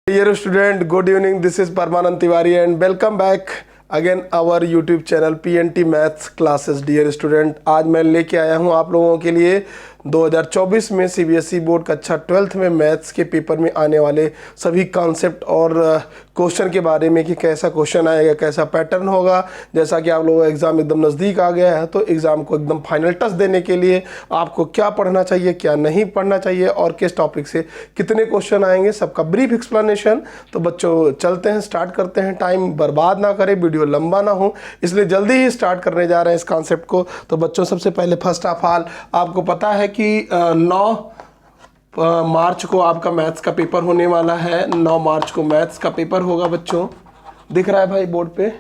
Dear student, good evening. This is Parmanand Tiwari and welcome back again our YouTube channel PNT Maths Classes. Dear student, आज मैं लेके आया हूँ आप लोगों के लिए 2024 में सीबीएसई बोर्ड कक्षा 12th में मैथ्स के पेपर में आने वाले सभी कॉन्सेप्ट और क्वेश्चन के बारे में कि कैसा क्वेश्चन आएगा, कैसा पैटर्न होगा। जैसा कि आप लोगों का एग्ज़ाम एकदम नज़दीक आ गया है तो एग्ज़ाम को एकदम फाइनल टच देने के लिए आपको क्या पढ़ना चाहिए, क्या नहीं पढ़ना चाहिए और किस टॉपिक से कितने क्वेश्चन आएंगे, सबका ब्रीफ एक्सप्लेनेशन। तो बच्चों चलते हैं, स्टार्ट करते हैं। टाइम बर्बाद ना करें, वीडियो लंबा ना हो, इसलिए जल्दी ही स्टार्ट करने जा रहे हैं इस कॉन्सेप्ट को। तो बच्चों सबसे पहले फर्स्ट ऑफ ऑल आपको पता है कि 9 मार्च को आपका मैथ्स का पेपर होने वाला है। 9 मार्च को मैथ्स का पेपर होगा बच्चों, दिख रहा है भाई बोर्ड पे।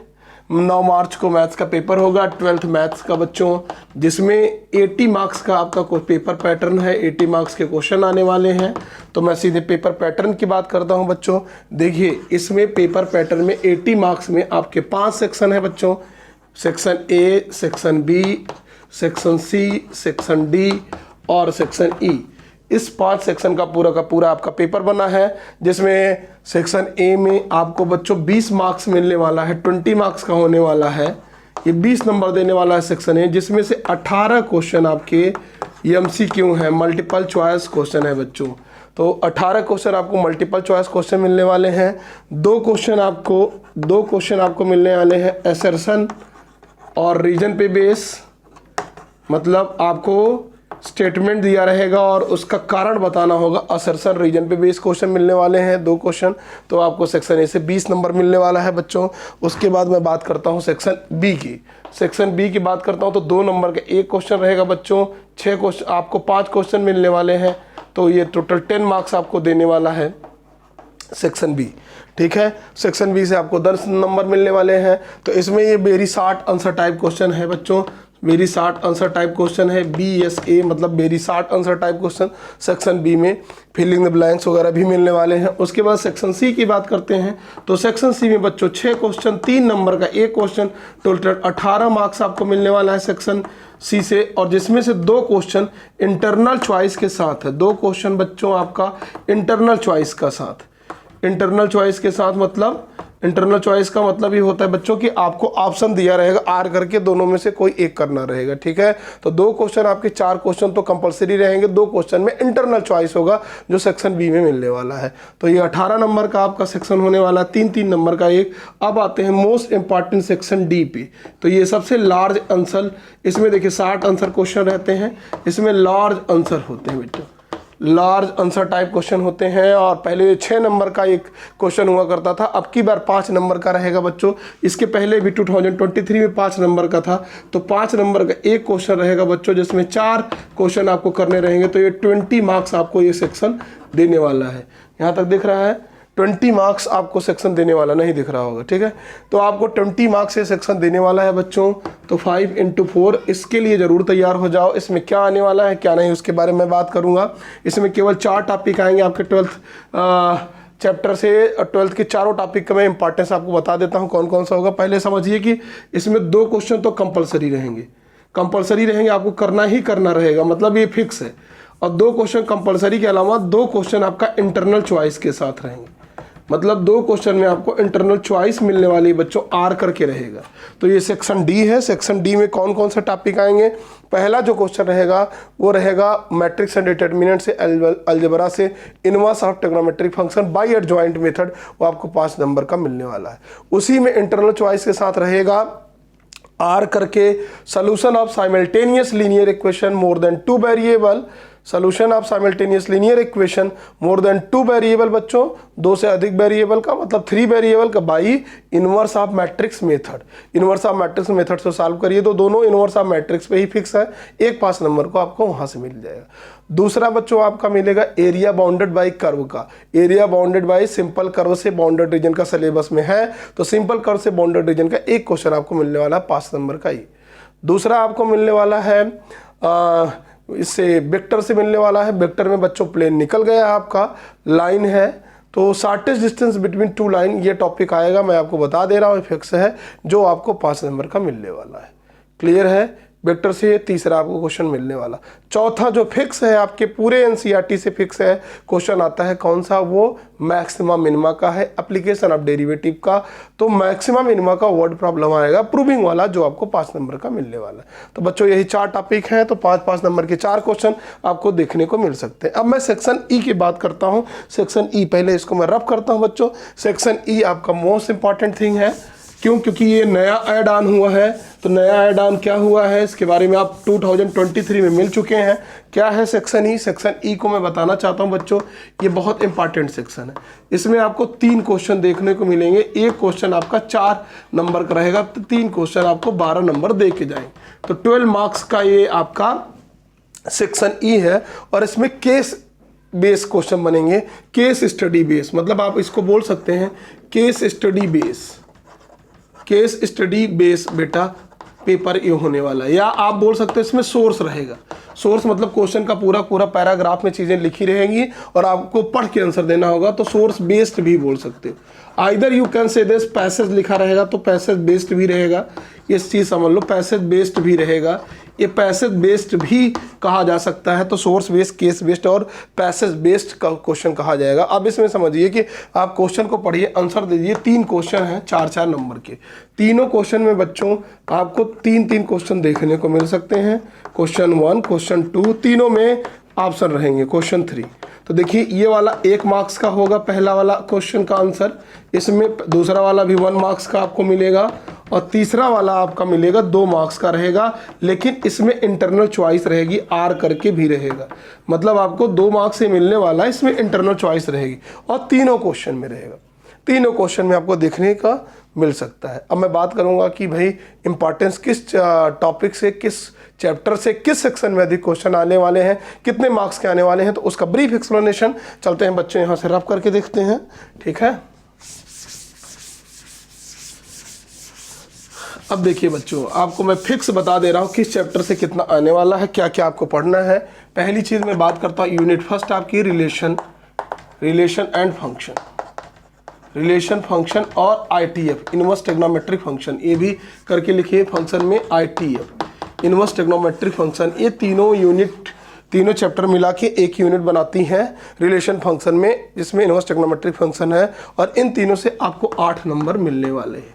9 मार्च को मैथ्स का पेपर होगा 12th मैथ्स का बच्चों, जिसमें 80 मार्क्स का आपका कोई पेपर पैटर्न है। 80 मार्क्स के क्वेश्चन आने वाले हैं। तो मैं सीधे पेपर पैटर्न की बात करता हूं बच्चों। देखिए इसमें पेपर पैटर्न में 80 मार्क्स में आपके 5 सेक्शन है बच्चों। Section A, section B, section C, section D और सेक्शन ई। इस 5 सेक्शन का पूरा आपका पेपर बना है, जिसमें सेक्शन ए में आपको बच्चों 20 मार्क्स मिलने वाला है। 20 मार्क्स का होने वाला है, ये 20 नंबर देने वाला है सेक्शन ए, जिसमें से 18 क्वेश्चन आपके एमसीक्यू हैं, मल्टीपल चॉइस क्वेश्चन है बच्चों। तो 18 क्वेश्चन आपको मल्टीपल चॉइस क्वेश्चन मिलने वाले हैं। 2 क्वेश्चन आपको मिलने वाले हैं असर्शन और रीजन पे बेस, मतलब आपको स्टेटमेंट दिया रहेगा और उसका कारण बताना होगा। असर्शन रीजन पे बेस क्वेश्चन मिलने वाले हैं 2 क्वेश्चन। तो आपको सेक्शन ए से 20 नंबर मिलने वाला है बच्चों। उसके बाद मैं बात करता हूं सेक्शन बी की। सेक्शन बी की बात करता हूं तो 2 नंबर का 1 क्वेश्चन रहेगा बच्चों। 6 क्वेश्चन आपको 5 क्वेश्चन मिलने वाले हैं, तो ये टोटल 10 मार्क्स आपको देने वाला है सेक्शन बी। ठीक है, सेक्शन बी से आपको 10 नंबर मिलने वाले हैं। तो इसमें ये very short answer type question है बच्चों, very short answer type question है। BSA मतलब very short answer type question section B में, फिलिंग द ब्लैंक्स वगैरह भी मिलने वाले हैं। उसके बाद सेक्शन सी की बात करते हैं तो सेक्शन सी में बच्चों 6 क्वेश्चन, 3 नंबर का 1 क्वेश्चन, टोटल 18 मार्क्स आपको मिलने वाला है सेक्शन सी से। और जिसमें से 2 क्वेश्चन इंटरनल चॉइस के साथ है। 2 क्वेश्चन बच्चों आपका इंटरनल चॉइस का साथ, इंटरनल चॉइस के साथ मतलब इंटरनल चॉइस का मतलब ये होता है बच्चों कि आपको ऑप्शन दिया रहेगा आर करके, दोनों में से कोई एक करना रहेगा। ठीक है, तो 2 क्वेश्चन आपके, 4 क्वेश्चन तो कंपलसरी रहेंगे, 2 क्वेश्चन में इंटरनल चॉइस होगा जो सेक्शन बी में मिलने वाला है। तो ये 18 नंबर का आपका सेक्शन होने वाला, 3-3 नंबर का एक। अब आते हैं मोस्ट इंपॉर्टेंट सेक्शन डी पे। तो ये सबसे लार्ज आंसर, इसमें देखिए 60 आंसर क्वेश्चन रहते हैं, इसमें लार्ज आंसर होते हैं बेटा, लार्ज आंसर टाइप क्वेश्चन होते हैं। और पहले 6 नंबर का एक क्वेश्चन हुआ करता था, अब की बार 5 नंबर का रहेगा बच्चों। इसके पहले भी 2023 में 5 नंबर का था, तो 5 नंबर का एक क्वेश्चन रहेगा बच्चों, जिसमें 4 क्वेश्चन आपको करने रहेंगे। तो ये 20 मार्क्स आपको ये सेक्शन देने वाला है। यहाँ तक दिख रहा है 20 मार्क्स आपको सेक्शन देने वाला, नहीं दिख रहा होगा। ठीक है, तो आपको 20 मार्क्स ये सेक्शन देने वाला है बच्चों। तो 5 × 4 इसके लिए ज़रूर तैयार हो जाओ। इसमें क्या आने वाला है क्या नहीं उसके बारे में बात करूंगा। इसमें केवल 4 टॉपिक आएंगे आपके 12th चैप्टर से। 12th के चारों टॉपिक का मैं इंपॉर्टेंस आपको बता देता हूँ कौन कौन सा होगा। पहले समझिए कि इसमें 2 क्वेश्चन तो कंपलसरी रहेंगे, आपको करना ही करना रहेगा, मतलब ये फिक्स है। और 2 क्वेश्चन कंपलसरी के अलावा 2 क्वेश्चन आपका इंटरनल चॉइस के साथ रहेंगे, मतलब 2 क्वेश्चन में आपको इंटरनल चॉइस मिलने वाली बच्चों आर करके रहेगा। तो ये सेक्शन डी है। सेक्शन डी में कौन कौन सा टॉपिक आएंगे। पहला जो क्वेश्चन रहेगा वो रहेगा मैट्रिक्स एंड डिटर्मिनेंट से, अलजेब्रा से, inverse of trigonometric function by adjoint method, वो आपको 5 नंबर का मिलने वाला है। उसी में इंटरनल चॉइस के साथ रहेगा आर करके solution of simultaneous linear equation more than 2 variable, solution of simultaneous linear equation more than 2 variable बच्चों, 2 से अधिक वेरिएबल का मतलब 3 वेरिएबल का, by inverse of matrix method. Inverse of matrix method से सॉल्व करिए तो दोनों इनवर्स ऑफ मैट्रिक्स पे ही फिक्स है। एक 5 नंबर को आपको वहां से मिल जाएगा। दूसरा बच्चों आपका मिलेगा एरिया बाउंडेड बाई कर्व का। Area bounded by simple curve से बाउंडेड रीजन का सिलेबस में है, तो सिंपल कर्व से बाउंडेड रीजन का एक क्वेश्चन आपको मिलने वाला है 5 नंबर का ही। दूसरा आपको मिलने वाला है इससे वेक्टर से मिलने वाला है। वेक्टर में बच्चों प्लेन निकल गया आपका, लाइन है, तो शॉर्टेस्ट डिस्टेंस बिटवीन 2 लाइन, ये टॉपिक आएगा, मैं आपको बता दे रहा हूँ, फिक्स है, जो आपको 5 नंबर का मिलने वाला है। क्लियर है, वेक्टर से ये तीसरा आपको क्वेश्चन मिलने वाला। चौथा जो फिक्स है आपके पूरे एनसीईआरटी से फिक्स है क्वेश्चन आता है कौन सा, वो मैक्सिमा मिनिमा का है, एप्लीकेशन ऑफ डेरिवेटिव का। तो मैक्सिमा मिनिमा का वर्ड प्रॉब्लम आएगा प्रूविंग वाला, जो आपको 5 नंबर का मिलने वाला है। तो बच्चों यही 4 टॉपिक हैं, तो 5-5 नंबर के 4 क्वेश्चन आपको देखने को मिल सकते हैं। अब मैं सेक्शन ई की बात करता हूँ। सेक्शन ई पहले इसको मैं रफ करता हूँ बच्चों। सेक्शन ई आपका मोस्ट इंपॉर्टेंट थिंग है, क्यों? क्योंकि ये नया ऐड ऑन हुआ है। तो नया ऐड ऑन क्या हुआ है इसके बारे में आप 2023 में मिल चुके हैं। क्या है सेक्शन ई? सेक्शन ई को मैं बताना चाहता हूं बच्चों, ये बहुत इंपॉर्टेंट सेक्शन है। इसमें आपको 3 क्वेश्चन देखने को मिलेंगे। एक क्वेश्चन आपका 4 नंबर का रहेगा, तो 3 क्वेश्चन आपको 12 नंबर दे के जाएंगे। तो 12 मार्क्स का ये आपका सेक्शन ई है। और इसमें केस बेस क्वेश्चन बनेंगे, केस स्टडी बेस, मतलब आप इसको बोल सकते हैं case study base. Case study base बेटा पेपर ये होने वाला है, या आप बोल सकते हैं इसमें सोर्स रहेगा। सोर्स मतलब क्वेश्चन का पूरा पूरा पैराग्राफ में चीज़ें लिखी रहेंगी और आपको पढ़ के आंसर देना होगा, तो सोर्स बेस्ड भी बोल सकते हो। Either you can say this, passage लिखा रहेगा तो पैसेज बेस्ड भी रहेगा, इस चीज़ समझ लो, पैसेज बेस्ड भी रहेगा। ये पैसेज बेस्ड भी कहा जा सकता है, तो सोर्स बेस्ड, केस बेस्ड और पैसेज बेस्ड का क्वेश्चन कहा जाएगा। अब इसमें समझिए कि आप क्वेश्चन को पढ़िए, आंसर दीजिए। 3 क्वेश्चन हैं 4-4 नंबर के। तीनों क्वेश्चन में बच्चों आपको 3-3 क्वेश्चन देखने को मिल सकते हैं। क्वेश्चन 1, क्वेश्चन 2, तीनों में ऑप्शन रहेंगे। क्वेश्चन 3, तो देखिए ये वाला 1 मार्क्स का होगा पहला वाला क्वेश्चन का आंसर। इसमें दूसरा वाला भी 1 मार्क्स का आपको मिलेगा और तीसरा वाला आपका मिलेगा 2 मार्क्स का रहेगा, लेकिन इसमें इंटरनल चॉइस रहेगी, आर करके भी रहेगा। मतलब आपको 2 मार्क्स से मिलने वाला है, इसमें इंटरनल चॉइस रहेगी और तीनों क्वेश्चन में रहेगा। तीनों क्वेश्चन में आपको देखने का मिल सकता है। अब मैं बात करूंगा कि भाई इंपॉर्टेंस किस टॉपिक से, किस चैप्टर से, किस सेक्शन में अधिक क्वेश्चन आने वाले हैं, कितने मार्क्स के आने वाले हैं, तो उसका ब्रीफ एक्सप्लेनेशन चलते हैं बच्चे यहाँ से रफ करके देखते हैं। ठीक है, अब देखिए बच्चों, आपको मैं फिक्स बता दे रहा हूँ किस चैप्टर से कितना आने वाला है, क्या क्या आपको पढ़ना है। पहली चीज़ मैं बात करता हूँ यूनिट फर्स्ट आपकी relation and function, relation function और आईटीएफ इनवर्स ट्रिग्नोमेट्रिक फंक्शन, ये भी करके लिखिए फंक्शन में आईटीएफ इनवर्स ट्रिग्नोमेट्रिक फंक्शन। ये तीनों चैप्टर मिला के एक यूनिट बनाती हैं रिलेशन फंक्शन में, जिसमें इनवर्स ट्रिग्नोमेट्रिक फंक्शन है। और इन तीनों से आपको 8 नंबर मिलने वाले हैं।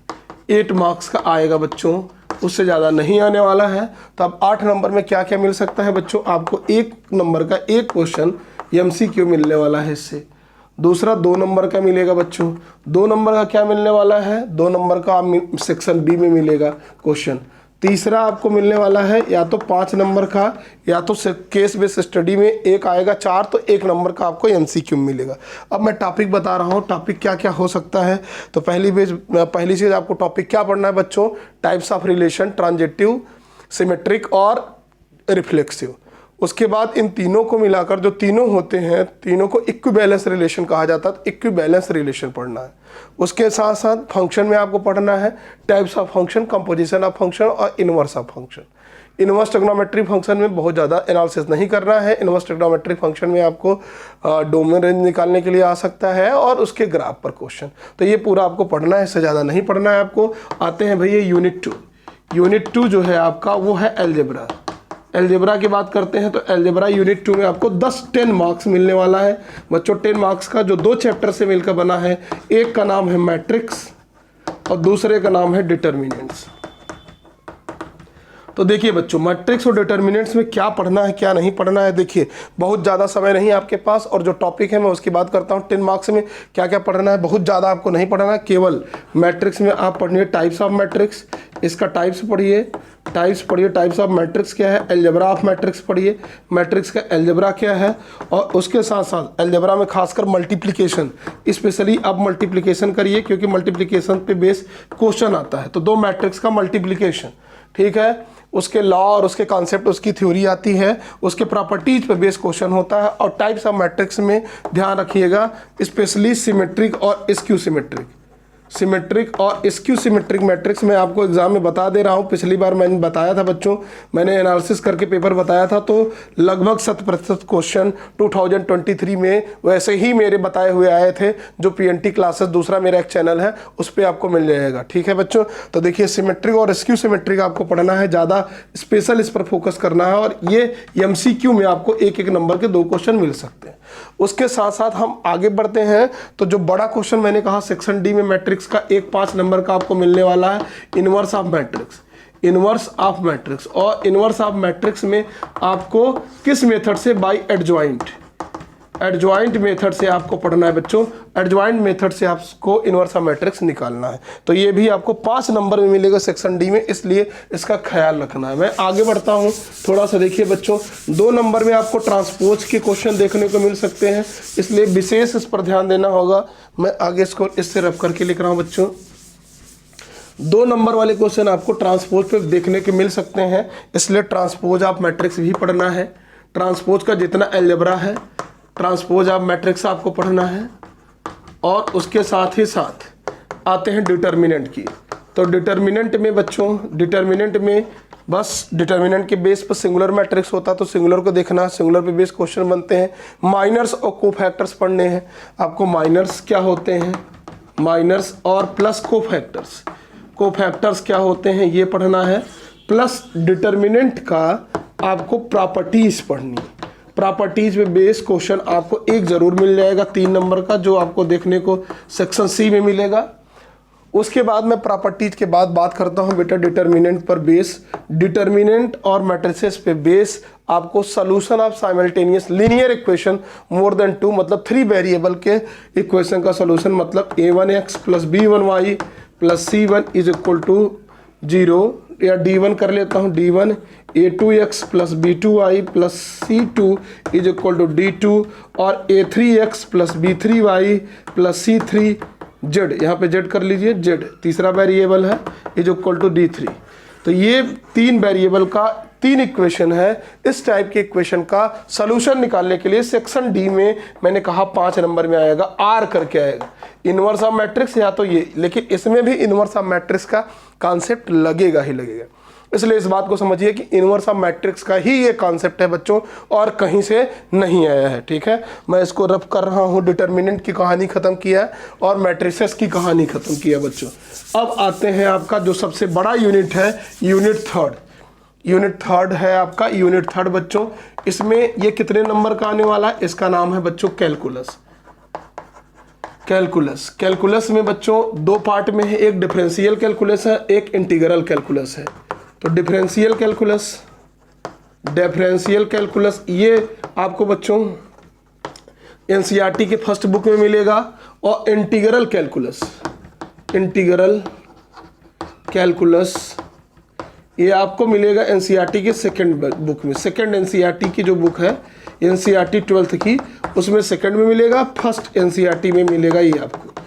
8 मार्क्स का आएगा बच्चों, उससे ज़्यादा नहीं आने वाला है। तो अब 8 नंबर में क्या क्या मिल सकता है बच्चों? आपको 1 नंबर का एक क्वेश्चन एमसीक्यू मिलने वाला है इससे। दूसरा 2 नंबर का मिलेगा बच्चों। 2 नंबर का क्या मिलने वाला है? 2 नंबर का सेक्शन बी में मिलेगा क्वेश्चन। तीसरा आपको मिलने वाला है या तो 5 नंबर का, या तो केस बेस्ड स्टडी में एक आएगा 4, तो 1 नंबर का आपको एमसीक्यू मिलेगा। अब मैं टॉपिक बता रहा हूँ, टॉपिक क्या क्या हो सकता है। तो पहली चीज़ आपको टॉपिक क्या पढ़ना है बच्चों? Types of relation, transitive, symmetric और रिफ्लेक्सिव। उसके बाद इन तीनों को मिलाकर जो तीनों होते हैं, तीनों को इक्विबैलेंस रिलेशन कहा जाता है, तो इक्विबैलेंस रिलेशन पढ़ना है। उसके साथ साथ फंक्शन में आपको पढ़ना है types of function, composition of function और inverse of function. Inverse trigonometric function में बहुत ज़्यादा एनालिसिस नहीं करना है। इनवर्स ट्रिग्नोमेट्रिक फंक्शन में आपको डोमेन रेंज निकालने के लिए आ सकता है और उसके ग्राफ पर क्वेश्चन, तो ये पूरा आपको पढ़ना है, इससे ज़्यादा नहीं पढ़ना है आपको। आते हैं भैया यूनिट 2। यूनिट 2 जो है आपका वो है एलजेब्रा। एलजेब्रा की बात करते हैं तो एलजेब्रा यूनिट 2 में आपको 10 मार्क्स मिलने वाला है बच्चों। 10 मार्क्स का जो 2 चैप्टर से मिलकर बना है, एक का नाम है मैट्रिक्स और दूसरे का नाम है डिटर्मिनेंट्स। तो देखिए बच्चों, मैट्रिक्स और डिटर्मिनेंट्स में क्या पढ़ना है क्या नहीं पढ़ना है, देखिए बहुत ज़्यादा समय नहीं है आपके पास, और जो टॉपिक है मैं उसकी बात करता हूँ। 10 मार्क्स में क्या क्या पढ़ना है, बहुत ज़्यादा आपको नहीं पढ़ना है। केवल मैट्रिक्स में आप पढ़िए टाइप्स ऑफ मैट्रिक्स, इसका टाइप्स पढ़िए, टाइप्स ऑफ मैट्रिक्स क्या है, अलजेब्रा ऑफ मैट्रिक्स पढ़िए, मैट्रिक्स का अलजेब्रा क्या है, और उसके साथ साथ अलजेब्रा में खासकर मल्टीप्लिकेशन, स्पेशली अब मल्टीप्लिकेशन करिए क्योंकि मल्टीप्लिकेशन पे बेस क्वेश्चन आता है। तो 2 मैट्रिक्स का मल्टीप्लिकेशन, ठीक है, उसके लॉ और उसके कॉन्सेप्ट, उसकी थ्योरी आती है, उसके प्रॉपर्टीज पे बेस क्वेश्चन होता है। और टाइप्स ऑफ मैट्रिक्स में ध्यान रखिएगा स्पेशली सिमेट्रिक और स्क्यू सिमेट्रिक, सिमेट्रिक और स्क्यू सिमेट्रिक मैट्रिक्स मैं आपको एग्जाम में बता दे रहा हूँ। पिछली बार मैंने बताया था बच्चों, मैंने एनालिसिस करके पेपर बताया था, तो लगभग 100% क्वेश्चन 2023 में वैसे ही मेरे बताए हुए आए थे। जो पीएनटी क्लासेस दूसरा मेरा एक चैनल है उस पर आपको मिल जाएगा। ठीक है बच्चों, तो देखिए सिमेट्रिक और स्क्यू सिमेट्रिक आपको पढ़ना है, ज़्यादा स्पेशल इस पर फोकस करना है, और ये एमसीक्यू में आपको एक एक नंबर के 2 क्वेश्चन मिल सकते हैं। उसके साथ साथ हम आगे बढ़ते हैं, तो जो बड़ा क्वेश्चन मैंने कहा सेक्शन डी में मैट्रिक्स का एक 5 नंबर का आपको मिलने वाला है, inverse of matrix. Inverse of matrix, और इनवर्स ऑफ मैट्रिक्स में आपको किस मेथड से, बाय एडजॉइंट मेथड से आपको पढ़ना है बच्चों। एडजॉइंट मेथड से आपको इनवर्स ऑफ मैट्रिक्स निकालना है, तो ये भी आपको 5 नंबर में मिलेगा सेक्शन डी में, इसलिए इसका ख्याल रखना है। मैं आगे बढ़ता हूँ, थोड़ा सा देखिए बच्चों, 2 नंबर में आपको ट्रांसपोज के क्वेश्चन देखने को मिल सकते हैं, इसलिए विशेष इस पर ध्यान देना होगा। मैं आगे इसको इससे रफ करके लिख रहा हूँ बच्चों। 2 नंबर वाले क्वेश्चन आपको ट्रांसपोज पे देखने के मिल सकते हैं, इसलिए ट्रांसपोज ऑफ मैट्रिक्स भी पढ़ना है। ट्रांसपोज का जितना अलजेब्रा है, ट्रांसपोज ऑफ मैट्रिक्स आपको पढ़ना है, और उसके साथ ही साथ आते हैं डिटर्मिनेंट की। तो डिटर्मिनेंट में बच्चों, डिटर्मिनेंट में बस डिटर्मिनेंट के बेस पर सिंगुलर मैट्रिक्स होता है, तो सिंगुलर को देखना, सिंगुलर पे बेस क्वेश्चन बनते हैं। माइनर्स और कोफैक्टर्स पढ़ने हैं आपको। माइनर्स क्या होते हैं, माइनर्स और प्लस कोफैक्टर्स, कोफैक्टर्स क्या होते हैं ये पढ़ना है। प्लस डिटर्मिनेंट का आपको प्रॉपर्टीज पढ़नी है। प्रॉपर्टीज में बेस क्वेश्चन आपको एक जरूर मिल जाएगा 3 नंबर का, जो आपको देखने को सेक्शन सी में मिलेगा। उसके बाद मैं प्रॉपर्टीज के बाद बात करता हूं बेटा डिटर्मिनेंट पर बेस। डिटर्मिनेंट और मैट्रिसेस पे बेस आपको solution of simultaneous linear equation more than 2, मतलब 3 वेरिएबल के इक्वेशन का सॉल्यूशन, मतलब a1x plus b1y plus c1 is equal to 0, या d1 कर लेता हूँ, d1 a2x plus b2y plus c2 is equal to d2, और a3x plus b3y plus c3z, यहाँ पे z कर लीजिए, z तीसरा वेरिएबल है, इज इक्वल टू d3। तो ये 3 वेरिएबल का 3 इक्वेशन है। इस टाइप के इक्वेशन का सॉल्यूशन निकालने के लिए सेक्शन डी में मैंने कहा 5 नंबर में आएगा, आर करके आएगा, इनवर्स ऑफ मैट्रिक्स या तो ये, लेकिन इसमें भी इनवर्स ऑफ मैट्रिक्स का कॉन्सेप्ट लगेगा ही लगेगा। इसलिए इस बात को समझिए कि इनवर्स ऑफ मैट्रिक्स का ही ये कॉन्सेप्ट है बच्चों, और कहीं से नहीं आया है। ठीक है, मैं इसको रफ कर रहा हूँ। डिटर्मिनेंट की कहानी खत्म किया और मैट्रिसेस की कहानी खत्म किया बच्चों। अब आते हैं आपका जो सबसे बड़ा यूनिट है, यूनिट थर्ड। यूनिट थर्ड है आपका, यूनिट थर्ड बच्चों, इसमें ये कितने नंबर का आने वाला है, इसका नाम है बच्चों कैलकुलस। कैलकुलस, कैलकुलस में बच्चों 2 पार्ट में है, एक डिफरेंशियल कैलकुलस है, एक इंटीग्रल कैलकुलस है। तो डिफरेंशियल कैलकुलस, डिफरेंशियल कैलकुलस ये आपको बच्चों एनसीईआरटी के फर्स्ट बुक में मिलेगा, और इंटीग्रल कैलकुलस, इंटीग्रल कैलकुलस ये आपको मिलेगा एनसीईआरटी के सेकंड बुक में। सेकंड एनसीईआरटी की जो बुक है एनसीईआरटी 12th की, उसमें सेकंड में मिलेगा, फर्स्ट एनसीईआरटी में मिलेगा ये आपको।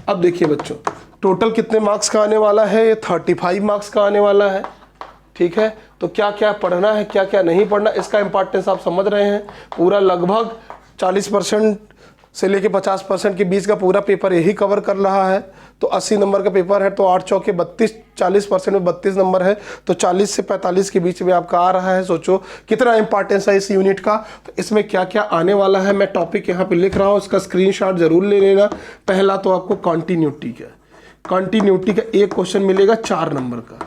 अब देखिए बच्चों, टोटल कितने मार्क्स का आने वाला है, ये 35 मार्क्स का आने वाला है। ठीक है, तो क्या क्या पढ़ना है, क्या क्या नहीं पढ़ना, इसका इंपॉर्टेंस आप समझ रहे हैं। पूरा लगभग 40% से लेके 50% के बीच का पूरा पेपर यही कवर कर रहा है। तो 80 नंबर का पेपर है, तो 8 चौके 32, 40% में 32 नंबर है, तो 40 से 45 के बीच में आपका आ रहा है। सोचो कितना इंपॉर्टेंस है इस यूनिट का। तो इसमें क्या क्या आने वाला है, मैं टॉपिक यहाँ पे लिख रहा हूँ, इसका स्क्रीनशॉट जरूर ले लेना। पहला तो आपको कॉन्टिन्यूटी का, कॉन्टिन्यूटी का एक क्वेश्चन मिलेगा 4 नंबर का।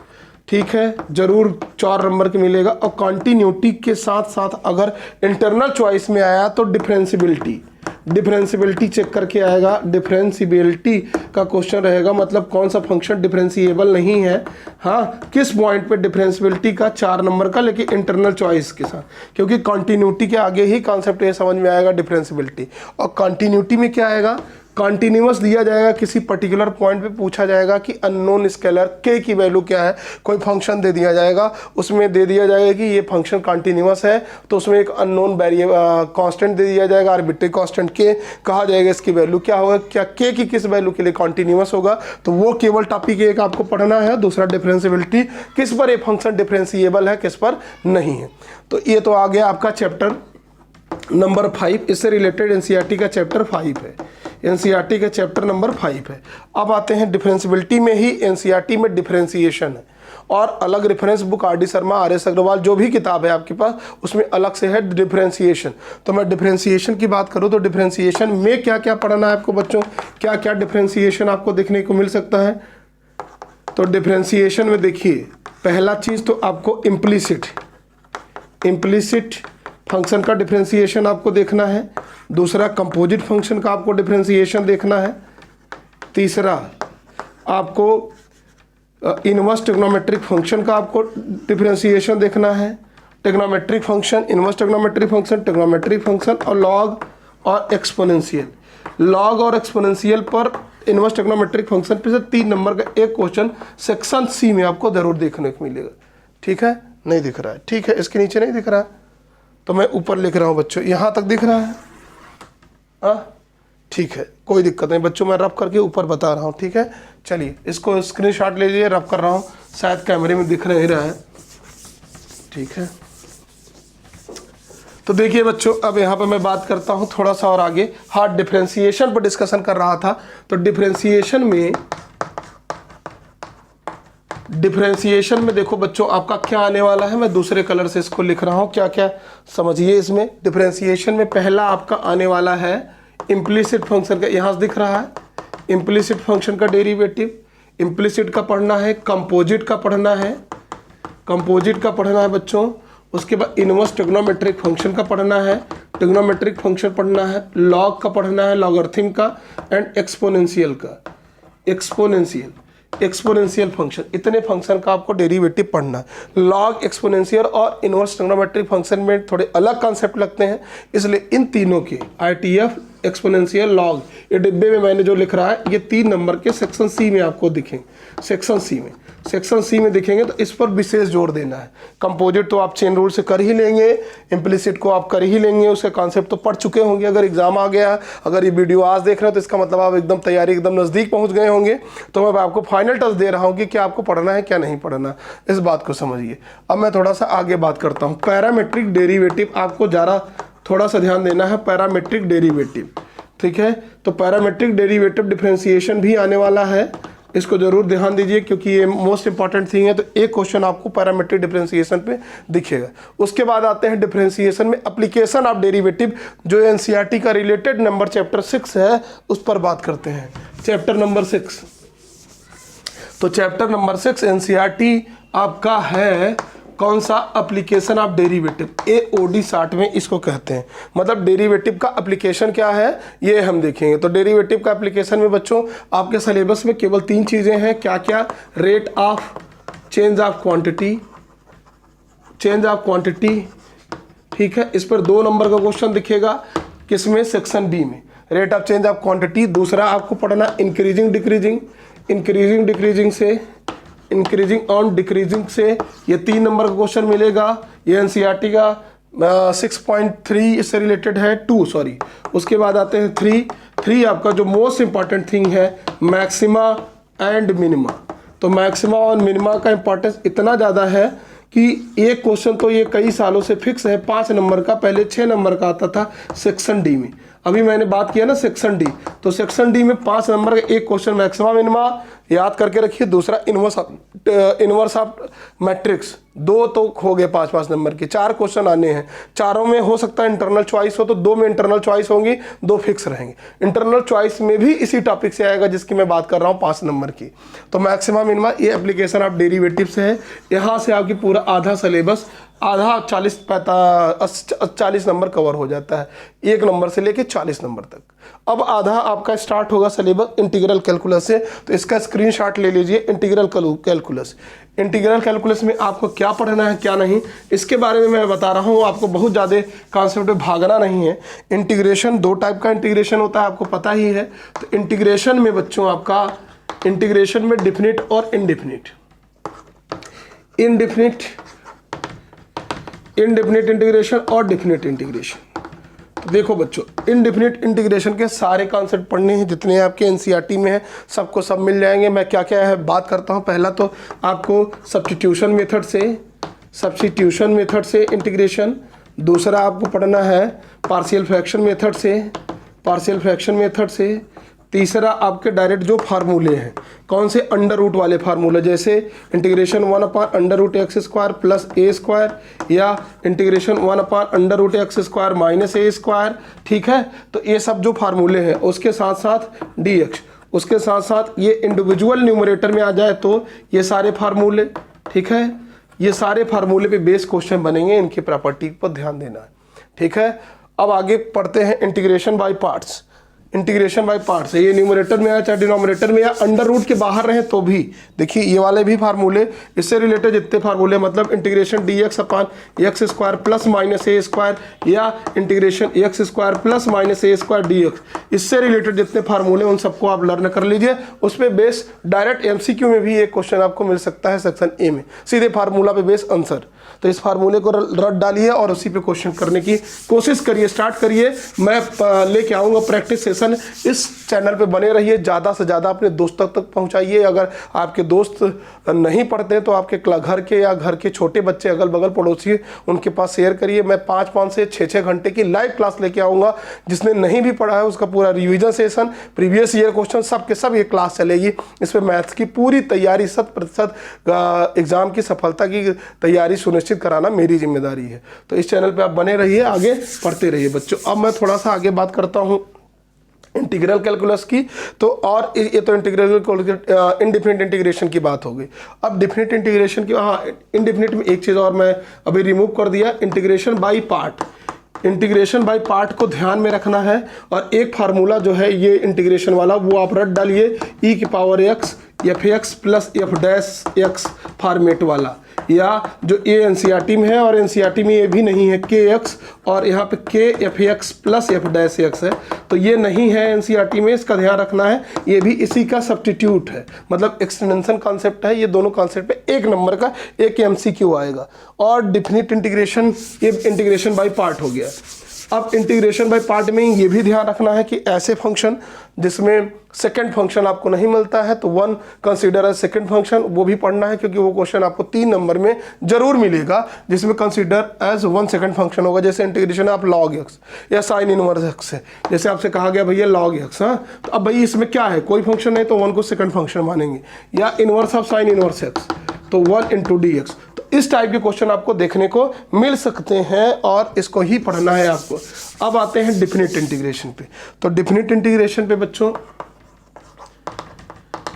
ठीक है, जरूर 4 नंबर के मिलेगा। और कॉन्टिन्यूटी के साथ साथ अगर इंटरनल चॉइस में आया तो डिफरेंशियबिलिटी, डिफरेंशियबिलिटी चेक करके आएगा। डिफरेंशियबिलिटी का क्वेश्चन रहेगा, मतलब कौन सा फंक्शन डिफरेंशिएबल नहीं है, हाँ किस पॉइंट पे डिफरेंशियबिलिटी का, 4 नंबर का, लेकिन इंटरनल चॉइस के साथ, क्योंकि कॉन्टिन्यूटी के आगे ही कॉन्सेप्ट ये समझ में आएगा डिफरेंशियबिलिटी। और कॉन्टिन्यूटी में क्या आएगा, कॉन्टिन्यूअस दिया जाएगा, किसी पर्टिकुलर पॉइंट पे पूछा जाएगा कि अननोन स्केलर के की वैल्यू क्या है, कोई फंक्शन दे दिया जाएगा, उसमें दे दिया जाएगा कि ये फंक्शन कॉन्टिन्यूअस है, तो उसमें एक अननोन वेरिएबल कांस्टेंट दे दिया जाएगा, आर्बिट्री कांस्टेंट के, कहा जाएगा इसकी वैल्यू क्या होगा, क्या के की किस वैल्यू के लिए कॉन्टिन्यूअस होगा। तो वो केवल टॉपिक एक आपको पढ़ना है। दूसरा डिफरेंशियबिलिटी, किस पर ये फंक्शन डिफरेंशिएबल है, किस पर नहीं है। तो ये तो आ गया आपका चैप्टर नंबर 5, इससे रिलेटेड एनसीईआरटी का चैप्टर 5 है, एनसीईआरटी का चैप्टर नंबर 5 है। अब आते हैं डिफरेंशिएबिलिटी में ही एनसीईआरटी में डिफरेंशिएशन है और अलग reference book R D Sharma, R S Agarwal जो भी किताब है आपके पास उसमें अलग से है डिफरेंशिएशन। तो मैं डिफरेंशिएशन की बात करूँ तो डिफरेंशिएशन में क्या क्या पढ़ना है आपको बच्चों, क्या क्या डिफरेंशिएशन आपको देखने को मिल सकता है। तो डिफरेंशिएशन में देखिए पहला चीज़ तो आपको इम्प्लिसिट फंक्शन का डिफरेंशिएशन आपको देखना है, दूसरा कंपोजिट फंक्शन का आपको डिफरेंशिएशन देखना है, तीसरा आपको इनवर्स ट्रिग्नोमेट्रिक फंक्शन का आपको डिफरेंशिएशन देखना है, trigonometric function, inverse trigonometric function, trigonometric function और लॉग और एक्सपोनेंशियल। लॉग और एक्सपोनेंशियल पर इनवर्स ट्रिग्नोमेट्रिक फंक्शन पे से 3 नंबर का एक क्वेश्चन सेक्शन सी में आपको जरूर देखने को मिलेगा। ठीक है, नहीं दिख रहा है, ठीक है, इसके नीचे नहीं दिख रहा है तो मैं ऊपर लिख रहा हूँ बच्चों, यहाँ तक दिख रहा है, हाँ ठीक है, कोई दिक्कत नहीं बच्चों, मैं रब करके ऊपर बता रहा हूँ। ठीक है, चलिए इसको स्क्रीनशॉट ले लीजिए, रब कर रहा हूँ, शायद कैमरे में दिख नहीं रहा है। ठीक है, तो देखिए बच्चों अब यहाँ पर मैं बात करता हूँ थोड़ा सा और आगे। हाँ, डिफरेंशिएशन पर डिस्कशन कर रहा था, तो डिफरेंशिएशन में देखो बच्चों आपका क्या आने वाला है, मैं दूसरे कलर से इसको लिख रहा हूँ, क्या क्या समझिए इसमें। डिफरेंशिएशन में पहला आपका आने वाला है इम्प्लिसिट फंक्शन का, यहाँ से दिख रहा है इम्प्लिसिट फंक्शन का डेरिवेटिव, इम्प्लिसिट का पढ़ना है, कंपोजिट का पढ़ना है बच्चों, उसके बाद इनवर्स ट्रिग्नोमेट्रिक फंक्शन का पढ़ना है, ट्रिग्नोमेट्रिक फंक्शन पढ़ना है, लॉग का पढ़ना है, लॉगरिथम का, एंड एक्सपोनेंशियल फंक्शन। इतने फंक्शन का आपको डेरिवेटिव पढ़ना है। लॉग, एक्सपोनेंशियल और इनवर्स ट्रिग्नोमेट्रिक फंक्शन में थोड़े अलग कॉन्सेप्ट लगते हैं, इसलिए इन तीनों के आईटीएफ, एक्सपोनेंशियल, लॉग, ये डिब्बे में मैंने जो लिख रहा है ये 3 नंबर के सेक्शन सी में आपको दिखेंगे। सेक्शन सी में दिखेंगे तो इस पर विशेष जोर देना है। कंपोजिट तो आप चेन रूल से कर ही लेंगे, इम्प्लिसिट को आप कर ही लेंगे, उसके कॉन्सेप्ट तो पढ़ चुके होंगे। अगर एग्जाम आ गया, अगर ये वीडियो आज देख रहे हो तो इसका मतलब आप एकदम तैयारी एकदम नज़दीक पहुंच गए होंगे। तो मैं आपको फाइनल टच दे रहा हूँ कि क्या आपको पढ़ना है क्या नहीं पढ़ना, इस बात को समझिए। अब मैं थोड़ा सा आगे बात करता हूँ। पैरामेट्रिक डेरिवेटिव आपको ज़रा थोड़ा सा ध्यान देना है, पैरामेट्रिक डेरिवेटिव। ठीक है, तो पैरामेट्रिक डेरिवेटिव डिफरेंशिएशन भी आने वाला है, इसको जरूर ध्यान दीजिए क्योंकि ये मोस्ट इंपॉर्टेंट थिंग है। तो एक क्वेश्चन आपको पैरामेट्रिक डिफरेंशिएशन पे दिखेगा। उसके बाद आते हैं डिफरेंशिएशन में एप्लीकेशन ऑफ डेरिवेटिव, जो एनसीईआरटी का रिलेटेड नंबर चैप्टर 6 है उस पर बात करते हैं। चैप्टर नंबर 6, तो चैप्टर नंबर 6 एनसीईआरटी आपका है कौन सा, application of derivative, AOD short में इसको कहते हैं। मतलब डेरिवेटिव का एप्लीकेशन क्या है ये हम देखेंगे। तो डेरिवेटिव का एप्लीकेशन में बच्चों आपके सिलेबस में केवल 3 चीज़ें हैं, क्या क्या, rate of change of quantity, ठीक है, इस पर 2 नंबर का क्वेश्चन दिखेगा, किसमें, सेक्शन बी में, rate of change of quantity. दूसरा आपको पढ़ना इंक्रीजिंग डिक्रीजिंग से, ये 3 नंबर का क्वेश्चन मिलेगा। ये एनसीईआरटी का 6.3 इससे रिलेटेड है, 2 सॉरी। उसके बाद आते हैं 3 आपका जो मोस्ट इंपॉर्टेंट थिंग है, मैक्सिमा एंड मिनिमा। तो मैक्सिमा और मिनिमा का इंपॉर्टेंस इतना ज़्यादा है कि एक क्वेश्चन तो ये कई सालों से फिक्स है 5 नंबर का, पहले 6 नंबर का आता था सेक्शन डी में। अभी मैंने बात किया ना सेक्शन डी, तो सेक्शन डी में 5 नंबर का एक क्वेश्चन मैक्सिमा मिनिमा याद करके रखिए, दूसरा इनवर्स ऑफ मैट्रिक्स, 2 तो हो गए 5 नंबर के, 4 क्वेश्चन आने हैं। चारों में हो सकता है इंटरनल चॉइस हो, तो 2 में इंटरनल चॉइस होंगी, 2 फिक्स रहेंगे। इंटरनल चॉइस में भी इसी टॉपिक से आएगा जिसकी मैं बात कर रहा हूँ 5 नंबर की। तो मैक्सिमा मिनिमा ये एप्लीकेशन ऑफ डेरिवेटिव से है। यहाँ से आपकी पूरा आधा सिलेबस, आधा 40 नंबर कवर हो जाता है, 1 नंबर से लेके 40 नंबर तक। अब आधा आपका स्टार्ट होगा सिलेबस इंटीग्रल कैलकुलस से, तो इसका स्क्रीनशॉट ले लीजिए। इंटीग्रल कैलकुलस में आपको क्या पढ़ना है क्या नहीं, इसके बारे में मैं बता रहा हूँ। आपको बहुत ज़्यादा कॉन्सेप्ट में भागना नहीं है। इंटीग्रेशन 2 टाइप का इंटीग्रेशन होता है, आपको पता ही है। तो इंटीग्रेशन में बच्चों आपका इंटीग्रेशन में डिफिनिट और इनडिफिनिट इंटीग्रेशन और डिफिनिट इंटीग्रेशन। देखो बच्चों, इनडिफिनिट इंटीग्रेशन के सारे कॉन्सेप्ट पढ़ने हैं जितने आपके एनसीईआरटी में हैं, सबको सब मिल जाएंगे। मैं क्या क्या है बात करता हूँ। पहला तो आपको सब्स्टिट्यूशन मेथड से इंटीग्रेशन, दूसरा आपको पढ़ना है पार्शियल फ्रैक्शन मेथड से, तीसरा आपके डायरेक्ट जो फार्मूले हैं, कौन से, अंडर रूट वाले फार्मूले, जैसे इंटीग्रेशन 1/√x² प्लस a², या इंटीग्रेशन 1/√x² माइनस a², ठीक है। तो ये सब जो फार्मूले हैं, उसके साथ साथ dx, उसके साथ साथ ये इंडिविजुअल न्यूमरेटर में आ जाए तो ये सारे फार्मूले, ठीक है। ये सारे फार्मूले पे बेस क्वेश्चन बनेंगे, इनकी प्रॉपर्टी पर ध्यान देना है, ठीक है। अब आगे पढ़ते हैं इंटीग्रेशन बाय पार्ट्स। ये न्यूमरेटर में आया चाहे डिनोमिनेटर में या अंडर रूट के बाहर रहे तो भी, देखिए ये वाले भी फार्मूले, इससे रिलेटेड जितने फार्मूले, मतलब integration dx/x² plus minus a², या integration x² plus minus a² dx, इससे रिलेटेड जितने फार्मूले उन सबको आप लर्न कर लीजिए। उस पर बेस डायरेक्ट MCQ में भी एक क्वेश्चन आपको मिल सकता है सेक्शन ए में, सीधे फार्मूला पे बेस आंसर। तो इस फार्मूले को रट डालिए और उसी पे क्वेश्चन करने की कोशिश करिए, स्टार्ट करिए। मैं लेके आऊँगा प्रैक्टिस सेशन, इस चैनल पे बने रहिए, ज़्यादा से ज़्यादा अपने दोस्तों तक पहुँचाइए। अगर आपके दोस्त नहीं पढ़ते तो आपके घर के या घर के छोटे बच्चे, अगल बगल पड़ोसी, उनके पास शेयर करिए। मैं 5 से 6 घंटे की लाइव क्लास लेके आऊँगा, जिसने नहीं भी पढ़ा है उसका पूरा revision session, previous year question, सब के सब ये क्लास चलेगी। इस पर मैथ्स की पूरी तैयारी, 100% एग्जाम की सफलता की तैयारी सुनिश्चित कराना मेरी जिम्मेदारी है। तो इस चैनल पे आप बने रहिए, आगे पढ़ते रहिए बच्चों। अब मैं थोड़ा सा आगे बात करता हूँ इंटीग्रल कैलकुलस की। तो और ये तो इंडिफिनिट इंटीग्रेशन की बात हो गई। अब डिफिनिट इंटीग्रेशन की, हाँ, इंडिफिनिट में एक चीज़ और मैं अभी रिमूव कर दिया, इंटीग्रेशन बाय पार्ट को ध्यान में रखना है। और एक फार्मूला जो है ये इंटीग्रेशन वाला, वो आप रट डालिए, e⁻x fx plus f' format वाला, या जो ये NCERT में है, और NCERT में ये भी नहीं है kx, और यहाँ पे k fx प्लस f' है, तो ये नहीं है NCERT में, इसका ध्यान रखना है। ये भी इसी का सब्स्टिट्यूट है, मतलब एक्सटेंशन कॉन्सेप्ट है। ये दोनों कॉन्सेप्ट पे 1 नंबर का एक MCQ आएगा। और डिफिनिट इंटीग्रेशन, ये इंटीग्रेशन बाय पार्ट हो गया। अब इंटीग्रेशन बाय पार्ट में ये भी ध्यान रखना है कि ऐसे फंक्शन जिसमें सेकंड फंक्शन आपको नहीं मिलता है तो 1 कंसीडर एज सेकंड फंक्शन, वो भी पढ़ना है, क्योंकि वो क्वेश्चन आपको 3 नंबर में जरूर मिलेगा जिसमें कंसीडर एज 1 सेकंड फंक्शन होगा। जैसे इंटीग्रेशन आप log x या साइन इनवर्स x है, जैसे आपसे कहा गया भैया log x, हाँ, तो अब भाई इसमें क्या है, कोई फंक्शन नहीं तो 1 को सेकंड फंक्शन मानेंगे, या inverse of sine inverse x तो 1 × dx। इस टाइप के क्वेश्चन आपको देखने को मिल सकते हैं और इसको ही पढ़ना है आपको। अब आते हैं डिफिनिट इंटीग्रेशन पे। तो डिफिनिट इंटीग्रेशन पे बच्चों,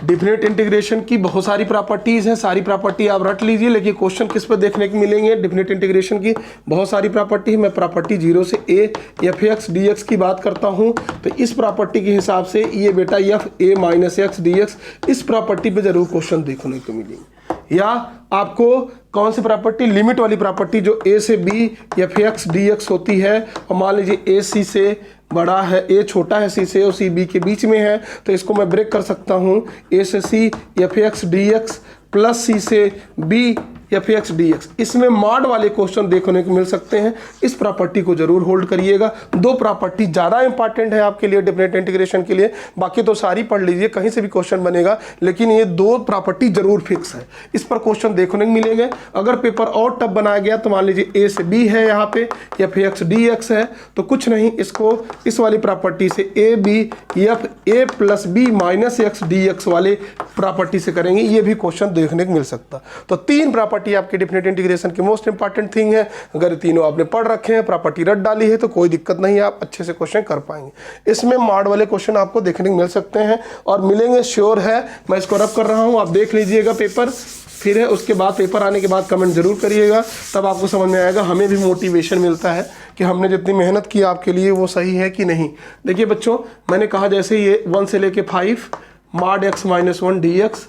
डिफिनिट इंटीग्रेशन की बहुत सारी प्रॉपर्टीज हैं, सारी प्रॉपर्टी आप रट लीजिए, लेकिन क्वेश्चन किस पर देखने को मिलेंगे। डिफिनिट इंटीग्रेशन की बहुत सारी प्रॉपर्टी है। मैं प्रॉपर्टी 0 से a f(x) dx की बात करता हूं, तो इस प्रॉपर्टी के हिसाब से ये बेटा f a - x dx, इस प्रॉपर्टी पे जरूर क्वेश्चन देखने को मिलेंगे। या आपको कौन सी प्रॉपर्टी, लिमिट वाली प्रॉपर्टी, जो a से b f(x) dx होती है, और मान लीजिए a c से बड़ा है, a छोटा है c से और c b के बीच में है, तो इसको मैं ब्रेक कर सकता हूँ, a से c f(x) dx plus c से b f(x) dx। इसमें मॉड वाले क्वेश्चन देखने को मिल सकते हैं, इस प्रॉपर्टी को जरूर होल्ड करिएगा। 2 प्रॉपर्टी ज़्यादा इंपॉर्टेंट है आपके लिए डिफिनिट इंटीग्रेशन के लिए, बाकी तो सारी पढ़ लीजिए, कहीं से भी क्वेश्चन बनेगा, लेकिन ये 2 प्रॉपर्टी जरूर फिक्स है, इस पर क्वेश्चन देखने को मिलेंगे। अगर पेपर और टफ बनाया गया तो मान लीजिए a से b है, यहाँ पे f(x) dx है, तो कुछ नहीं, इसको इस वाली प्रॉपर्टी से a plus b minus x dx वाले प्रॉपर्टी से करेंगे, ये भी क्वेश्चन देखने को मिल सकता। तो 3 प्रॉपर्टी आपके डिफिनिट इंटीग्रेशन की मोस्ट इंपॉर्टेंट थिंग है। अगर तीनों आपने पढ़ रखे हैं, प्रॉपर्टी रट डाली है, तो कोई दिक्कत नहीं है, आप अच्छे से क्वेश्चन कर पाएंगे। इसमें मॉड वाले क्वेश्चन आपको देखने को मिल सकते हैं और मिलेंगे, श्योर है। मैं इसको रब कर रहा हूं, आप देख लीजिएगा पेपर, फिर है उसके बाद पेपर आने के बाद कमेंट जरूर करिएगा, तब आपको समझ में आएगा, हमें भी मोटिवेशन मिलता है कि हमने जितनी मेहनत की आपके लिए वो सही है कि नहीं। देखिए बच्चों, मैंने कहा जैसे ये 1 से लेके 5 mod x - 1 dx,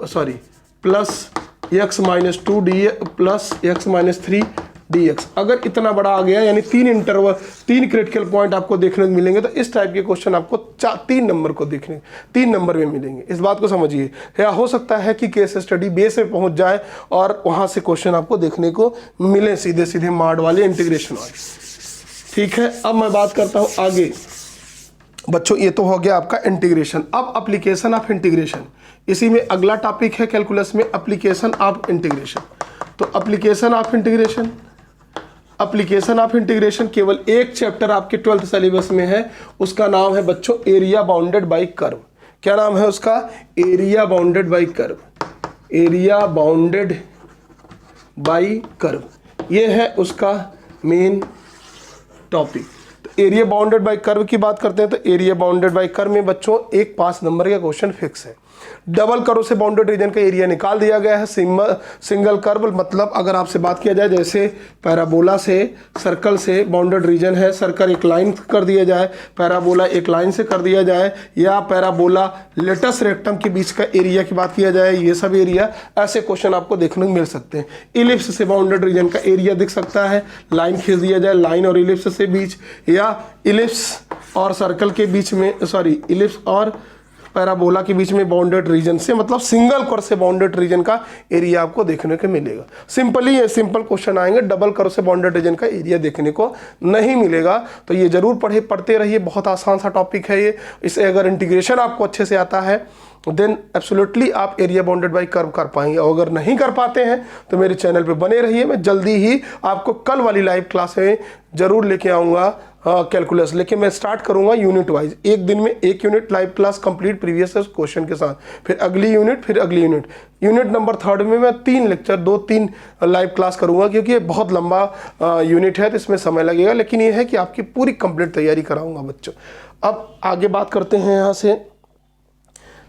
sorry, plus x - 2 dx plus x - 3 dx, अगर इतना बड़ा आ गया, यानी 3 क्रिटिकल पॉइंट आपको देखने को मिलेंगे, तो इस टाइप के क्वेश्चन आपको 3 नंबर को देखने 3 नंबर में मिलेंगे, इस बात को समझिए। या हो सकता है कि केस स्टडी बेस में पहुंच जाए और वहां से क्वेश्चन आपको देखने को मिले, सीधे सीधे मॉड वाले, इंटीग्रेशन वाले, ठीक है। अब मैं बात करता हूँ आगे बच्चों, ये तो हो गया आपका इंटीग्रेशन। अब एप्लीकेशन ऑफ इंटीग्रेशन, इसी में अगला टॉपिक है कैलकुलस में, एप्लीकेशन ऑफ इंटीग्रेशन। तो application of integration, application of integration केवल एक चैप्टर आपके 12th सिलेबस में है, उसका नाम है बच्चों एरिया बाउंडेड बाई कर्व। क्या नाम है उसका? Area bounded by curve. Area bounded by curve, ये है उसका मेन टॉपिक। तो एरिया बाउंडेड बाई कर्व की बात करते हैं, तो एरिया बाउंडेड बाई कर्व में बच्चों एक 5 नंबर का क्वेश्चन फिक्स है। डबल कर्व से बाउंडेड रीजन का एरिया निकाल दिया गया है। सिंगल कर्व मतलब अगर आपसे बात किया जाए जैसे पैराबोला से, सर्कल से बाउंडेड रीजन है, सर्कल एक लाइन कर दिया जाए, पैराबोला एक लाइन से कर दिया जाए, या पैराबोला लेटस रेक्टम के बीच का एरिया की बात किया जाए, ये सब एरिया, ऐसे क्वेश्चन आपको देखने को मिल सकते हैं। इलिप्स से बाउंडेड रीजन का एरिया दिख सकता है, लाइन खींच दिया जाए लाइन और इलिप्स से बीच, या इलिप्स और सर्कल के बीच में, सॉरी इलिप्स और पैराबोला के बीच में बाउंडेड रीजन से, मतलब सिंगल कर्व से बाउंडेड रीजन का एरिया आपको देखने को मिलेगा। सिंपली ये सिंपल क्वेश्चन आएंगे, डबल कर्व से बाउंडेड रीजन का एरिया देखने को नहीं मिलेगा। तो ये जरूर पढ़ते रहिए, बहुत आसान सा टॉपिक है ये। इसे अगर इंटीग्रेशन आपको अच्छे से आता है देन एब्सोल्युटली आप एरिया बाउंडेड बाई कर्व कर पाएंगे। और अगर नहीं कर पाते हैं तो मेरे चैनल पे बने रहिए, मैं जल्दी ही आपको कल वाली लाइव क्लास में जरूर लेके आऊँगा कैलकुलस। लेकिन मैं स्टार्ट करूंगा यूनिट वाइज, एक दिन में एक unit live class complete previous question के साथ, फिर अगली यूनिट, फिर अगली यूनिट। यूनिट नंबर 3 में मैं 3 लेक्चर 2-3 लाइव क्लास करूंगा, क्योंकि ये बहुत लंबा यूनिट है तो इसमें समय लगेगा, लेकिन ये है कि आपकी पूरी कंप्लीट तैयारी कराऊंगा बच्चों। अब आगे बात करते हैं यहाँ से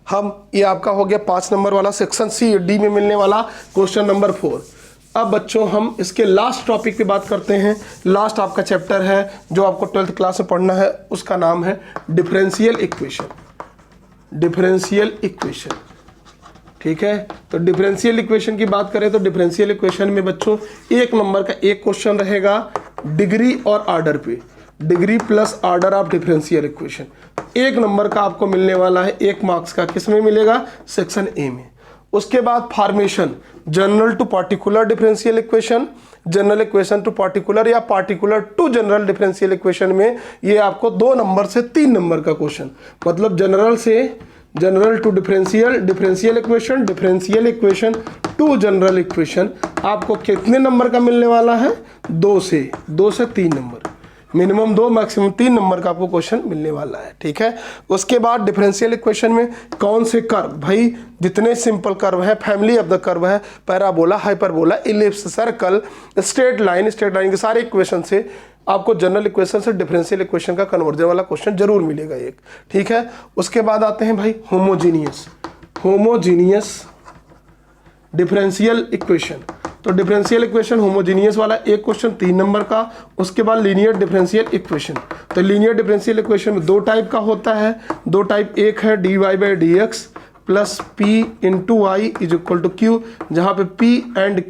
हम, ये आपका हो गया 5 नंबर वाला सेक्शन सी डी में मिलने वाला क्वेश्चन नंबर 4। अब बच्चों हम इसके लास्ट टॉपिक पे बात करते हैं। लास्ट आपका चैप्टर है जो आपको 12th क्लास में पढ़ना है, उसका नाम है डिफरेंशियल इक्वेशन। डिफरेंशियल इक्वेशन, ठीक है। तो डिफरेंशियल इक्वेशन की बात करें तो डिफरेंशियल इक्वेशन में बच्चों 1 नंबर का एक क्वेश्चन रहेगा डिग्री और ऑर्डर पे, degree plus order of differential equation. 1 number का आपको मिलने वाला है 1 मार्क्स का, किस में मिलेगा? सेक्शन ए में। उसके बाद formation, general to particular differential equation, general equation to particular या particular to general differential equation में ये आपको 2 नंबर से 3 नंबर का क्वेश्चन, मतलब जनरल से general to differential, differential equation, differential equation to general equation आपको कितने नंबर का मिलने वाला है? 2 से 3 नंबर, मिनिमम 2 मैक्सिमम 3 नंबर का आपको क्वेश्चन मिलने वाला है, ठीक है। उसके बाद डिफरेंशियल इक्वेशन में कौन से कर्व, भाई जितने सिंपल कर्व है, फैमिली ऑफ द कर्व है, parabola, hyperbola, ellipse, circle, straight line के सारे इक्वेशन से आपको जनरल इक्वेशन से डिफरेंशियल इक्वेशन का कन्वर्जन वाला क्वेश्चन जरूर मिलेगा एक, ठीक है। उसके बाद आते हैं भाई होमोजीनियस डिफरेंशियल इक्वेशन। तो डिफरेंशियल इक्वेशन होमोजीनियस वाला एक क्वेश्चन 3 नंबर का। उसके बाद लीनियर डिफरेंशियल इक्वेशन, तो लीनियर डिफरेंशियल इक्वेशन में 2 टाइप का होता है। 2 टाइप, एक है dy by D x plus p into y is equal to q, जहाँ पे p and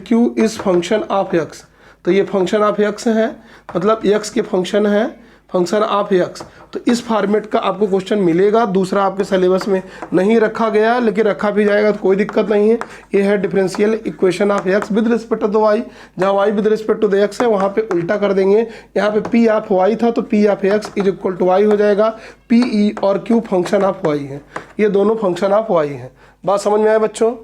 q is function of x। तो ये फंक्शन ऑफ x है, मतलब x के फंक्शन है, फंक्शन ऑफ x। तो इस फॉर्मेट का आपको क्वेश्चन मिलेगा। दूसरा आपके सिलेबस में नहीं रखा गया, लेकिन रखा भी जाएगा तो कोई दिक्कत नहीं है। ये है differential equation of x with respect to y, जहाँ y with respect to x है वहाँ पे उल्टा कर देंगे। यहाँ पे p ऑफ y था तो p of x is equal to y हो जाएगा। p e और q फंक्शन ऑफ y है, ये दोनों फंक्शन ऑफ y हैं। बात समझ में आया बच्चों?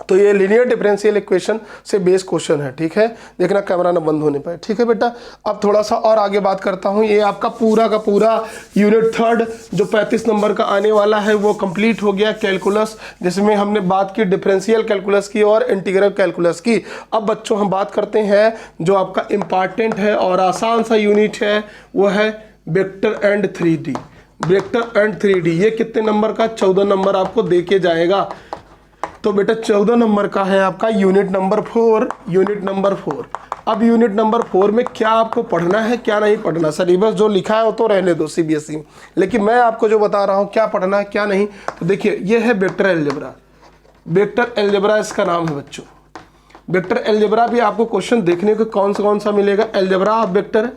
तो ये लीनियर डिफरेंशियल इक्वेशन से बेस क्वेश्चन है, ठीक है। देखना कैमरा ना बंद होने पाए, ठीक है बेटा। अब थोड़ा सा और आगे बात करता हूँ। ये आपका पूरा का पूरा यूनिट 3 जो 35 नंबर का आने वाला है वो कंप्लीट हो गया, कैलकुलस, जिसमें हमने बात की डिफरेंशियल कैलकुलस की और इंटीग्रल कैलकुलस की। अब बच्चों हम बात करते हैं जो आपका इम्पॉर्टेंट है और आसान सा यूनिट है, वो है vector and 3D। Vector and 3D ये कितने नंबर का? 14 नंबर आपको दे के जाएगा। तो बेटा 14 नंबर का है आपका यूनिट नंबर 4। यूनिट नंबर 4, अब यूनिट नंबर 4 में क्या आपको पढ़ना है क्या नहीं पढ़ना, सिलेबस जो लिखा है वो तो रहने दो CBSE, लेकिन मैं आपको जो बता रहा हूँ क्या पढ़ना है क्या नहीं। तो देखिए ये है वेक्टर अलजेब्रा। वेक्टर अलजेब्रा इसका नाम है बच्चों। वेक्टर अलजेब्रा भी आपको क्वेश्चन देखने को कौन सा मिलेगा? Algebra of vector.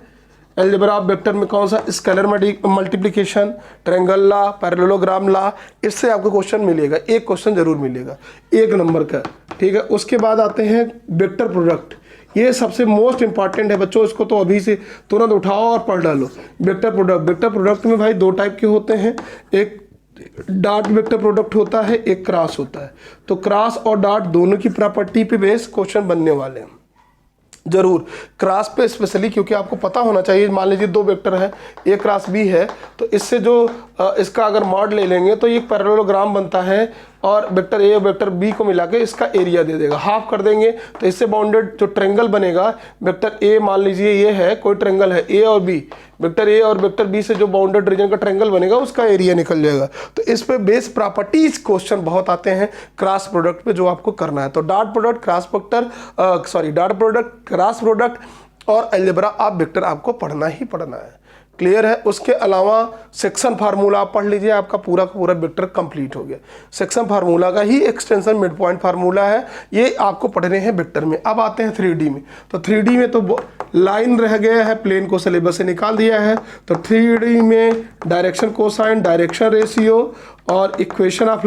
Algebra of vector में कौन सा? Scalar multiplication, triangle law, parallelogram law, इससे आपको क्वेश्चन मिलेगा, एक क्वेश्चन जरूर मिलेगा 1 नंबर का, ठीक है। उसके बाद आते हैं वेक्टर प्रोडक्ट। ये सबसे मोस्ट इंपॉर्टेंट है बच्चों, इसको तो अभी से तुरंत उठाओ और पढ़ डालो। वेक्टर प्रोडक्ट, वेक्टर प्रोडक्ट में भाई 2 टाइप के होते हैं, एक डॉट वेक्टर प्रोडक्ट होता है, एक क्रॉस होता है। तो क्रॉस और डॉट दोनों की प्रॉपर्टी पे बेस क्वेश्चन बनने वाले हैं। जरूर क्रॉस पे स्पेशली, क्योंकि आपको पता होना चाहिए, मान लीजिए दो वेक्टर है ए क्रॉस बी है, तो इससे जो इसका अगर मॉड ले लेंगे तो ये पैरेललोग्राम बनता है और वेक्टर ए और वेक्टर बी को मिला के इसका एरिया दे देगा, हाफ कर देंगे तो इससे बाउंडेड जो ट्रेंगल बनेगा, वेक्टर ए मान लीजिए ये है कोई ट्रेंगल है ए और बी, वेक्टर ए और वेक्टर बी से जो बाउंडेड रीजन का ट्रेंगल बनेगा उसका एरिया निकल जाएगा। तो इस पे बेस प्रॉपर्टीज क्वेश्चन बहुत आते हैं क्रॉस प्रोडक्ट पे, जो आपको करना है। तो dot product cross vector dot product cross product और अलजेब्रा आप वेक्टर आपको पढ़ना ही पढ़ना है। क्लियर है? उसके अलावा सेक्शन फार्मूला आप पढ़ लीजिए, आपका पूरा का पूरा वेक्टर कंप्लीट हो गया। सेक्शन फार्मूला का ही एक्सटेंशन मिड पॉइंट फार्मूला है, ये आपको पढ़ने हैं वेक्टर में। अब आते हैं 3D में। तो 3D में तो लाइन रह गया है, प्लेन को सिलेबस से निकाल दिया है। तो 3D में डायरेक्शन कोसाइन, डायरेक्शन रेशियो और इक्वेशन ऑफ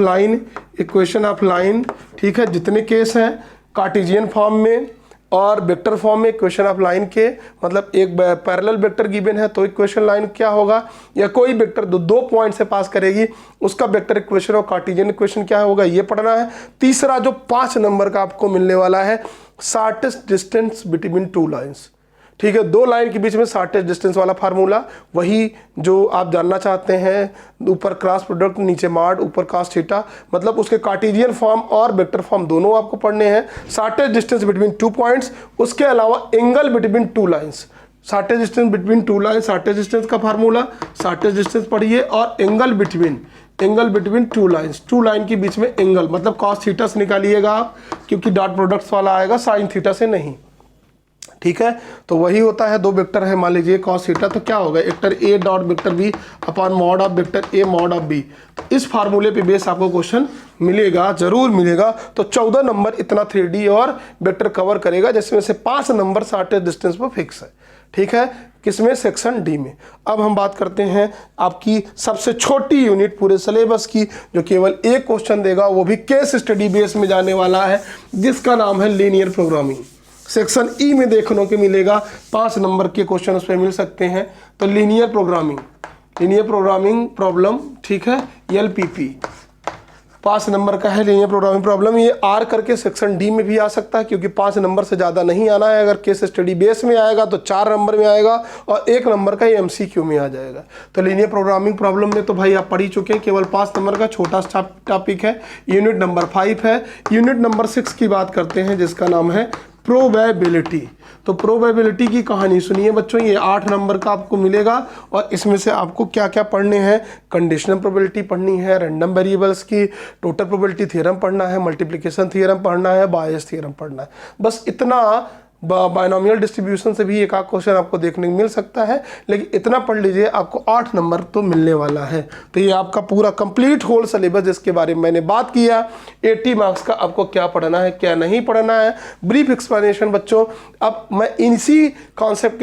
लाइन, ठीक है, जितने केस हैं कार्टेशियन फॉर्म में और वेक्टर फॉर्म में इक्वेशन ऑफ लाइन के, मतलब एक पैरेलल वेक्टर गिवन है तो इक्वेशन लाइन क्या होगा, या कोई वेक्टर दो पॉइंट से पास करेगी उसका वेक्टर इक्वेशन और कार्टेशियन इक्वेशन क्या होगा, ये पढ़ना है। तीसरा जो 5 नंबर का आपको मिलने वाला है, shortest distance between two lines, ठीक है, दो लाइन के बीच में शॉर्टेस्ट डिस्टेंस वाला फार्मूला, वही जो आप जानना चाहते हैं। ऊपर क्रॉस प्रोडक्ट, नीचे मॉड, ऊपर cos थीटा, मतलब उसके कार्टेशियन फॉर्म और वेक्टर फॉर्म दोनों आपको पढ़ने हैं। शॉर्टेस्ट डिस्टेंस बिटवीन 2 पॉइंट्स, उसके अलावा angle between 2 lines, shortest distance between 2 line, shortest distance का फार्मूला, शॉर्टेस्ट डिस्टेंस पढ़िए, और एंगल बिटवीन 2 लाइन्स, 2 लाइन के बीच में एंगल, मतलब cos थीटा से निकालिएगा आप, क्योंकि डॉट प्रोडक्ट्स वाला आएगा साइन थीटा से नहीं, ठीक है। तो वही होता है, दो वेक्टर है मान लीजिए cos थीटा, तो क्या होगा, vector A dot vector B upon mod of vector A mod of B. तो इस फार्मूले पे बेस आपको क्वेश्चन मिलेगा, जरूर मिलेगा। तो 14 नंबर इतना 3D और वेक्टर कवर करेगा, जिसमें से 5 नंबर शॉर्टेस्ट डिस्टेंस पर फिक्स है, ठीक है। किसमें? सेक्शन डी में। अब हम बात करते हैं आपकी सबसे छोटी यूनिट पूरे सिलेबस की, जो केवल एक क्वेश्चन देगा, वो भी केस स्टडी बेस में जाने वाला है, जिसका नाम है लीनियर प्रोग्रामिंग। सेक्शन ई में देखने को मिलेगा, 5 नंबर के क्वेश्चन उस पर मिल सकते हैं। तो लीनियर प्रोग्रामिंग प्रॉब्लम, ठीक है, LPP 5 नंबर का है लीनियर प्रोग्रामिंग प्रॉब्लम। ये आर करके सेक्शन डी में भी आ सकता है, क्योंकि 5 नंबर से ज़्यादा नहीं आना है। अगर केस स्टडी बेस में आएगा तो 4 नंबर में आएगा, और 1 नंबर का MCQ में आ जाएगा। तो लीनियर प्रोग्रामिंग प्रॉब्लम में तो भाई आप पढ़ ही चुके हैं, केवल 5 नंबर का छोटा सा टॉपिक है। यूनिट नंबर 5 है। यूनिट नंबर 6 की बात करते हैं, जिसका नाम है प्रोबेबिलिटी। तो प्रोबेबिलिटी की कहानी सुनिए बच्चों, ये 8 नंबर का आपको मिलेगा, और इसमें से आपको क्या क्या पढ़ने हैं, कंडीशनल प्रोबेबिलिटी पढ़नी है, रैंडम वेरिएबल्स की टोटल प्रोबेबिलिटी थ्योरम पढ़ना है, मल्टीप्लिकेशन थ्योरम पढ़ना है, बायस थ्योरम पढ़ना है, बस इतना। बायनोमियल डिस्ट्रीब्यूशन से भी एक आध क्वेश्चन आपको देखने को मिल सकता है, लेकिन इतना पढ़ लीजिए, आपको 8 नंबर तो मिलने वाला है। तो ये आपका पूरा कंप्लीट होल सिलेबस, जिसके बारे में मैंने बात किया, 80 मार्क्स का आपको क्या पढ़ना है क्या नहीं पढ़ना है, ब्रीफ एक्सप्लेनेशन बच्चों। अब मैं इन्हीं कॉन्सेप्ट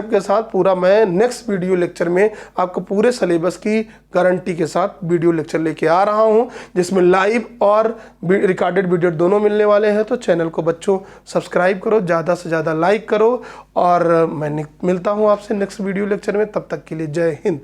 के साथ पूरा मैं नेक्स्ट वीडियो लेक्चर में आपको पूरे सिलेबस की गारंटी के साथ वीडियो लेक्चर लेके आ रहा हूं, जिसमें लाइव और रिकॉर्डेड वीडियो दोनों मिलने वाले हैं। तो चैनल को बच्चों सब्सक्राइब करो, ज़्यादा से ज़्यादा लाइक करो, और मैं मिलता हूं आपसे नेक्स्ट वीडियो लेक्चर में। तब तक के लिए जय हिंद।